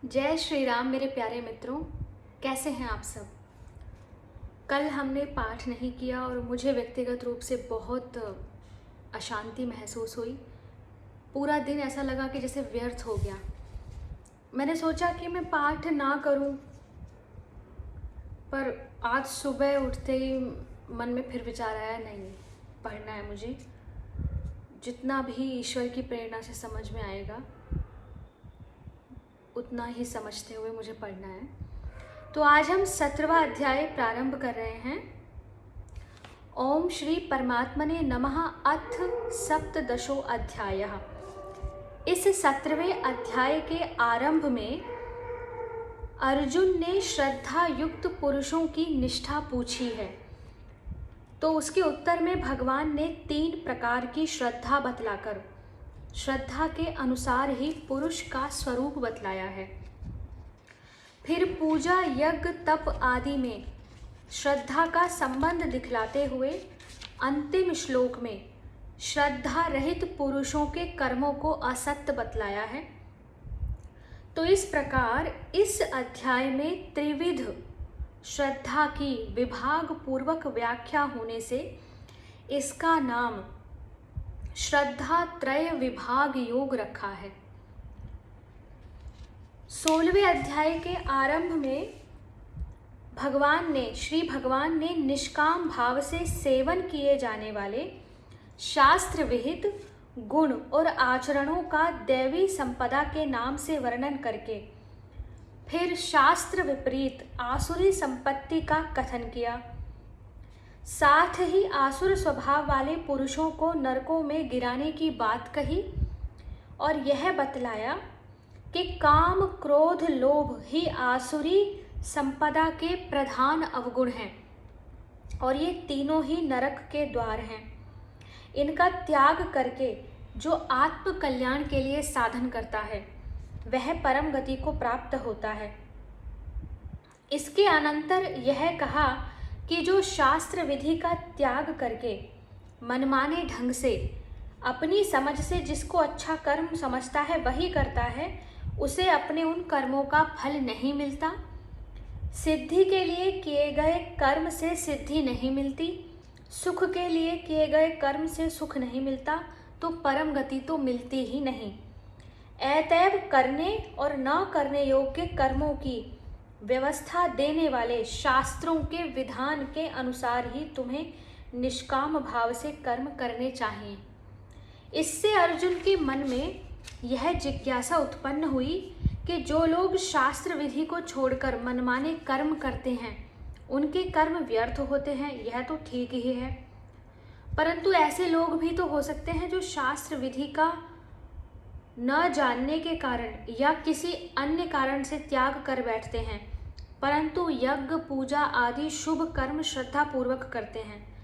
जय श्री राम मेरे प्यारे मित्रों। कैसे हैं आप सब। कल हमने पाठ नहीं किया और मुझे व्यक्तिगत रूप से बहुत अशांति महसूस हुई। पूरा दिन ऐसा लगा कि जैसे व्यर्थ हो गया। मैंने सोचा कि मैं पाठ ना करूं, पर आज सुबह उठते ही मन में फिर विचार आया, नहीं पढ़ना है मुझे। जितना भी ईश्वर की प्रेरणा से समझ में आएगा उतना ही समझते हुए मुझे पढ़ना है। तो आज हम 17वां अध्याय प्रारंभ कर रहे हैं। ओम श्री परमात्मने नमः अथ सप्तदशो अध्यायः। इस 17वें अध्याय के आरंभ में अर्जुन ने श्रद्धा युक्त पुरुषों की निष्ठा पूछी है, तो उसके उत्तर में भगवान ने 3 प्रकार की श्रद्धा बतलाकर श्रद्धा के अनुसार ही पुरुष का स्वरूप बतलाया है। फिर पूजा यज्ञ तप आदि में श्रद्धा का संबंध दिखलाते हुए अंतिम श्लोक में श्रद्धा रहित पुरुषों के कर्मों को असत्य बतलाया है। तो इस प्रकार इस अध्याय में त्रिविध श्रद्धा की विभाग पूर्वक व्याख्या होने से इसका नाम श्रद्धा त्रय विभाग योग रखा है। 16वें अध्याय के आरंभ में श्री भगवान ने निष्काम भाव से सेवन किए जाने वाले शास्त्र विहित गुण और आचरणों का दैवी संपदा के नाम से वर्णन करके फिर शास्त्र विपरीत आसुरी संपत्ति का कथन किया। साथ ही आसुर स्वभाव वाले पुरुषों को नरकों में गिराने की बात कही और यह बतलाया कि काम क्रोध लोभ ही आसुरी संपदा के प्रधान अवगुण हैं और ये तीनों ही नरक के द्वार हैं। इनका त्याग करके जो आत्म कल्याण के लिए साधन करता है वह परम गति को प्राप्त होता है। इसके अनंतर यह कहा कि जो शास्त्र विधि का त्याग करके मनमाने ढंग से अपनी समझ से जिसको अच्छा कर्म समझता है वही करता है, उसे अपने उन कर्मों का फल नहीं मिलता। सिद्धि के लिए किए गए कर्म से सिद्धि नहीं मिलती, सुख के लिए किए गए कर्म से सुख नहीं मिलता, तो परम गति तो मिलती ही नहीं। अतएव करने और न करने योग्य कर्मों की व्यवस्था देने वाले शास्त्रों के विधान के अनुसार ही तुम्हें निष्काम भाव से कर्म करने चाहिए। इससे अर्जुन के मन में यह जिज्ञासा उत्पन्न हुई कि जो लोग शास्त्र विधि को छोड़कर मनमाने कर्म करते हैं उनके कर्म व्यर्थ होते हैं, यह तो ठीक ही है। परंतु ऐसे लोग भी तो हो सकते हैं जो शास्त्र विधि का न जानने के कारण या किसी अन्य कारण से त्याग कर बैठते हैं, परंतु यज्ञ पूजा आदि शुभ कर्म श्रद्धा पूर्वक करते हैं।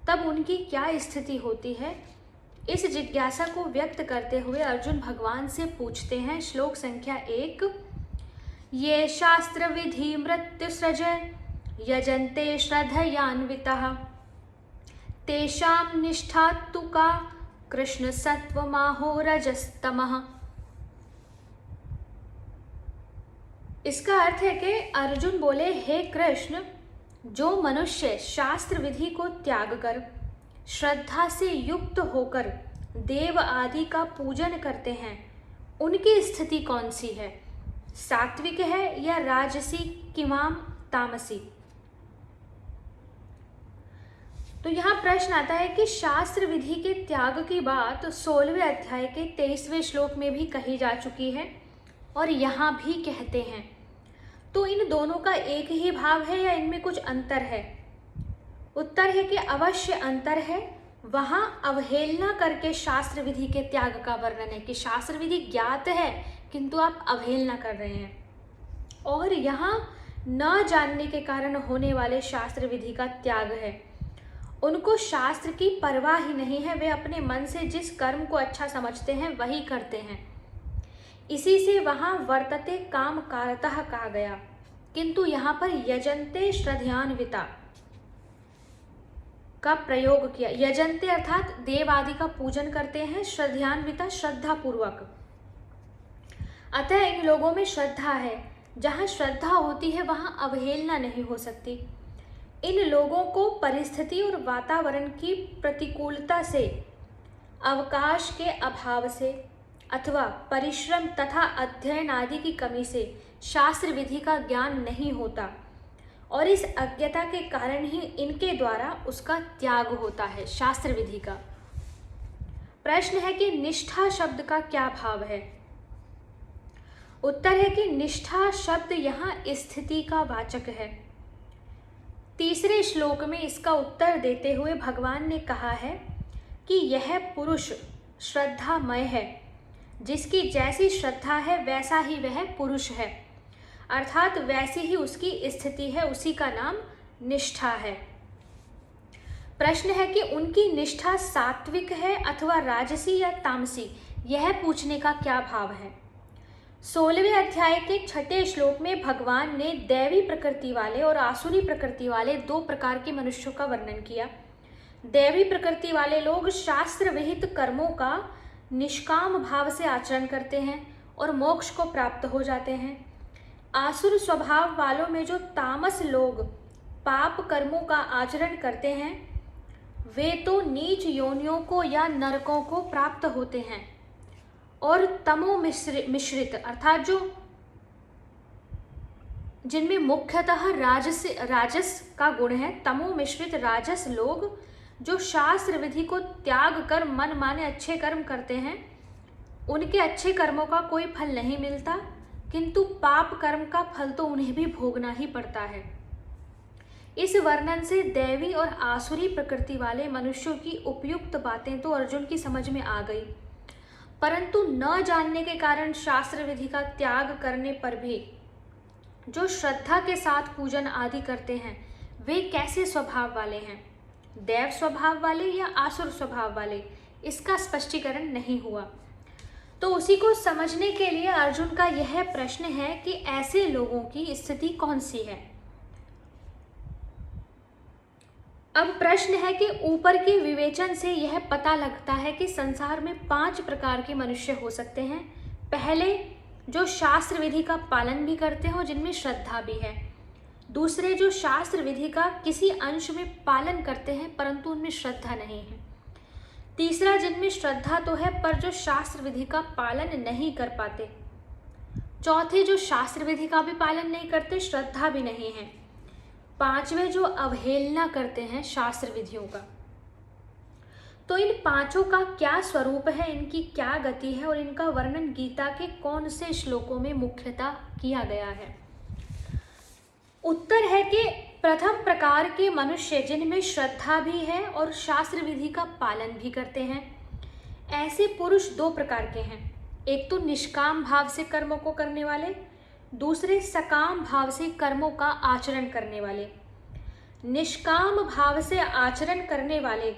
तब उनकी क्या स्थिति होती है, इस जिज्ञासा को व्यक्त करते हुए अर्जुन भगवान से पूछते हैं। श्लोक संख्या 1। ये शास्त्र विधि मृत्यु सृज यजन्ते श्रद्धयान्वितः तेषां निष्ठा तु का कृष्ण सत्वमाहो रजस्तमः। इसका अर्थ है कि अर्जुन बोले, हे कृष्ण, जो मनुष्य शास्त्र विधि को त्याग कर श्रद्धा से युक्त होकर देव आदि का पूजन करते हैं उनकी स्थिति कौन सी है, सात्विक है या राजसी किंवा तामसी। तो यहाँ प्रश्न आता है कि शास्त्र विधि के त्याग की बात 16वें अध्याय के 23वें श्लोक में भी कही जा चुकी है और यहाँ भी कहते हैं। तो इन दोनों का एक ही भाव है या इनमें कुछ अंतर है? उत्तर है कि अवश्य अंतर है। वहाँ अवहेलना करके शास्त्र विधि के त्याग का वर्णन है कि शास्त्र विधि ज्ञात है किंतु आप अवहेलना कर रहे हैं, और यहाँ न जानने के कारण होने वाले शास्त्र विधि का त्याग है। उनको शास्त्र की परवाह ही नहीं है, वे अपने मन से जिस कर्म को अच्छा समझते हैं वही करते हैं। इसी से वहाँ वर्तते काम कारतः कहा गया, किंतु यहाँ पर यजन्ते श्रद्धयान्विता का प्रयोग किया। यजन्ते अर्थात देव आदि का पूजन करते हैं, श्रद्धयान्विता श्रद्धा पूर्वक। अतः इन लोगों में श्रद्धा है। जहाँ श्रद्धा होती है वहाँ अवहेलना नहीं हो सकती। इन लोगों को परिस्थिति और वातावरण की प्रतिकूलता से, अवकाश के अभाव से अथवा परिश्रम तथा अध्ययन आदि की कमी से शास्त्र विधि का ज्ञान नहीं होता और इस अज्ञता के कारण ही इनके द्वारा उसका त्याग होता है, शास्त्र विधि का। प्रश्न है कि निष्ठा शब्द का क्या भाव है? उत्तर है कि निष्ठा शब्द यहाँ स्थिति का वाचक है। तीसरे श्लोक में इसका उत्तर देते हुए भगवान ने कहा है कि यह पुरुष श्रद्धामय है, जिसकी जैसी श्रद्धा है वैसा ही वह पुरुष है, अर्थात वैसी ही उसकी स्थिति है, उसी का नाम निष्ठा है। प्रश्न है कि उनकी निष्ठा सात्विक है अथवा राजसी या तामसी, यह पूछने का क्या भाव है? 16वें अध्याय के 6ठे श्लोक में भगवान ने दैवी प्रकृति वाले और आसुरी प्रकृति वाले दो प्रकार के मनुष्यों का वर्णन किया। दैवी प्रकृति वाले लोग शास्त्र विहित कर्मों का निष्काम भाव से आचरण करते हैं और मोक्ष को प्राप्त हो जाते हैं। आसुर स्वभाव वालों में जो तामस लोग पाप कर्मों का आचरण करते हैं, वे तो नीच योनियों को या नरकों को प्राप्त होते हैं। और तमो मिश्रित अर्थात जो जिनमें मुख्यतः राजस का गुण है, तमो मिश्रित राजस लोग जो शास्त्र विधि को त्याग कर मन माने अच्छे कर्म करते हैं, उनके अच्छे कर्मों का कोई फल नहीं मिलता, किंतु पाप कर्म का फल तो उन्हें भी भोगना ही पड़ता है। इस वर्णन से दैवी और आसुरी प्रकृति वाले मनुष्यों की उपयुक्त बातें तो अर्जुन की समझ में आ गई, परंतु न जानने के कारण शास्त्र विधि का त्याग करने पर भी जो श्रद्धा के साथ पूजन आदि करते हैं, वे कैसे स्वभाव वाले हैं, दैव स्वभाव वाले या आसुर स्वभाव वाले, इसका स्पष्टीकरण नहीं हुआ। तो उसी को समझने के लिए अर्जुन का यह प्रश्न है कि ऐसे लोगों की स्थिति कौन सी है। अब प्रश्न है कि ऊपर के विवेचन से यह पता लगता है कि संसार में 5 प्रकार के मनुष्य हो सकते हैं। पहले, जो शास्त्र विधि का पालन भी करते हो, जिनमें श्रद्धा भी है। दूसरे, जो शास्त्र विधि का किसी अंश में पालन करते हैं परंतु उनमें श्रद्धा नहीं है। तीसरा, जिनमें श्रद्धा तो है पर जो शास्त्र विधि का पालन नहीं कर पाते। चौथे, जो शास्त्र विधि का भी पालन नहीं करते, श्रद्धा भी नहीं है। पांचवें, जो अवहेलना करते हैं शास्त्र विधियों का। तो इन पांचों का क्या स्वरूप है, इनकी क्या गति है और इनका वर्णन गीता के कौन से श्लोकों में मुख्यतः किया गया है? उत्तर है कि प्रथम प्रकार के मनुष्य जिनमें श्रद्धा भी है और शास्त्र विधि का पालन भी करते हैं, ऐसे पुरुष 2 प्रकार के हैं। एक तो निष्काम भाव से कर्मों को करने वाले, दूसरे सकाम भाव से कर्मों का आचरण करने वाले। निष्काम भाव से आचरण करने वाले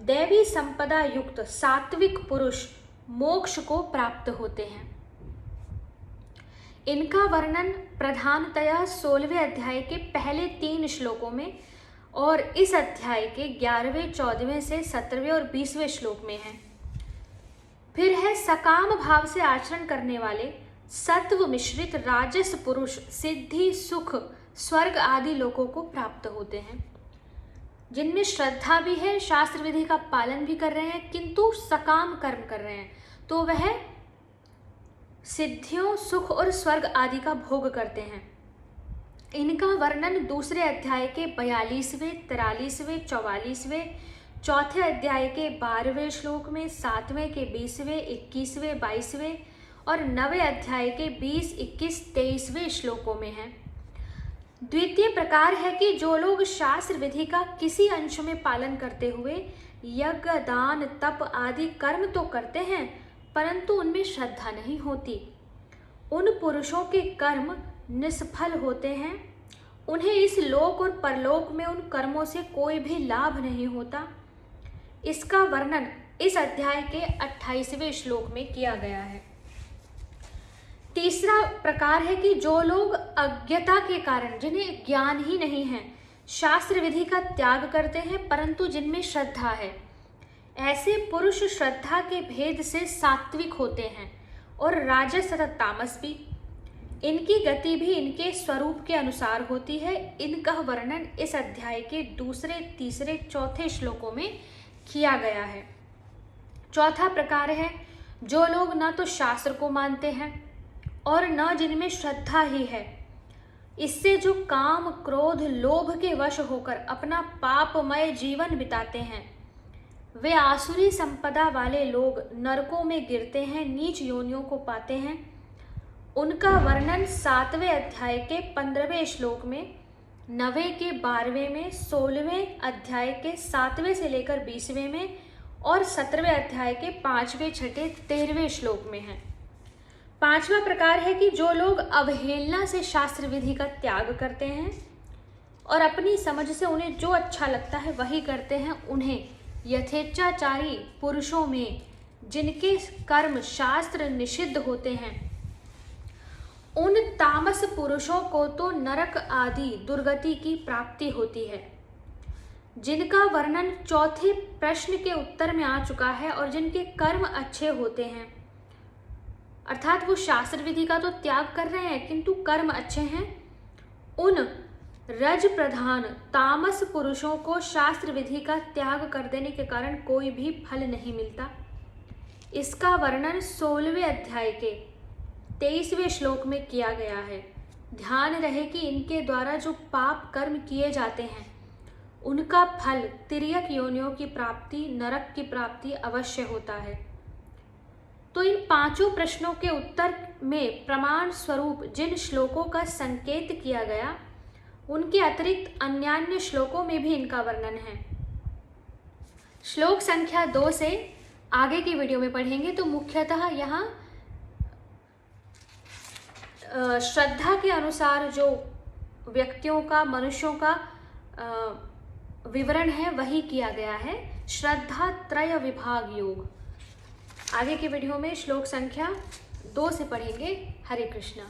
दैवी संपदा युक्त सात्विक पुरुष मोक्ष को प्राप्त होते हैं। इनका वर्णन प्रधानतया 16वें अध्याय के पहले 3 श्लोकों में और इस अध्याय के 11वें, 14वें से 17वें और 20वें श्लोक में है। फिर है सकाम भाव से आचरण करने वाले सत्व मिश्रित राजस पुरुष सिद्धि, सुख, स्वर्ग आदि लोकों को प्राप्त होते हैं। जिनमें श्रद्धा भी है, शास्त्र विधि का पालन भी कर रहे हैं, किंतु सकाम कर्म कर रहे हैं, तो वह सिद्धियों, सुख और स्वर्ग आदि का भोग करते हैं। इनका वर्णन दूसरे अध्याय के 42वें, 43वें, 44वें, चौथे अध्याय के 12वें श्लोक में, 7वें के 20वें, 21वें, 22वें और 9वें अध्याय के 20, 21, 23वें श्लोकों में है। द्वितीय प्रकार है कि जो लोग शास्त्र विधि का किसी अंश में पालन करते हुए यज्ञ, दान, तप आदि कर्म तो करते हैं परंतु उनमें श्रद्धा नहीं होती, उन पुरुषों के कर्म निष्फल होते हैं। उन्हें इस लोक और परलोक में उन कर्मों से कोई भी लाभ नहीं होता। इसका वर्णन इस अध्याय के 28वें श्लोक में किया गया है। तीसरा प्रकार है कि जो लोग अज्ञता के कारण, जिन्हें ज्ञान ही नहीं है, शास्त्र विधि का त्याग करते हैं परंतु जिनमें श्रद्धा है। ऐसे पुरुष श्रद्धा के भेद से सात्विक होते हैं और राजस तथा तामस भी। इनकी गति भी इनके स्वरूप के अनुसार होती है। इनका वर्णन इस अध्याय के दूसरे, तीसरे, चौथे श्लोकों में किया गया है। चौथा प्रकार है जो लोग न तो शास्त्र को मानते हैं और न जिनमें श्रद्धा ही है। इससे जो काम, क्रोध, लोभ के वश होकर अपना पापमय जीवन बिताते हैं, वे आसुरी संपदा वाले लोग नरकों में गिरते हैं, नीच योनियों को पाते हैं। उनका वर्णन 7वें अध्याय के 15वें श्लोक में, 9वें के 12वें में, 16वें अध्याय के 7वें से लेकर 20वें में और 17वें अध्याय के 5वें, 6ठे, 13वें श्लोक में है। पांचवा प्रकार है कि जो लोग अवहेलना से शास्त्र विधि का त्याग करते हैं और अपनी समझ से उन्हें जो अच्छा लगता है वही करते हैं, उन्हें यथेच्छाचारी पुरुषों में जिनके कर्म शास्त्र निषिद्ध होते हैं, उन तामस पुरुषों को तो नरक आदि दुर्गति की प्राप्ति होती है, जिनका वर्णन चौथे प्रश्न के उत्तर में आ चुका है। और जिनके कर्म अच्छे होते हैं, अर्थात वो शास्त्र विधि का तो त्याग कर रहे हैं किंतु कर्म अच्छे हैं, उन रज प्रधान तामस पुरुषों को शास्त्र विधि का त्याग कर देने के कारण कोई भी फल नहीं मिलता। इसका वर्णन 16वें अध्याय के 23वें श्लोक में किया गया है। ध्यान रहे कि इनके द्वारा जो पाप कर्म किए जाते हैं उनका फल तिर्यक योनियों की प्राप्ति, नरक की प्राप्ति अवश्य होता है। तो इन पांचों प्रश्नों के उत्तर में प्रमाण स्वरूप जिन श्लोकों का संकेत किया गया, उनके अतिरिक्त अन्यान्य श्लोकों में भी इनका वर्णन है। श्लोक संख्या 2 से आगे की वीडियो में पढ़ेंगे। तो मुख्यतः यहाँ श्रद्धा के अनुसार जो व्यक्तियों का, मनुष्यों का विवरण है वही किया गया है। श्रद्धा त्रय विभाग योग। आगे की वीडियो में श्लोक संख्या 2 से पढ़ेंगे। हरे कृष्णा।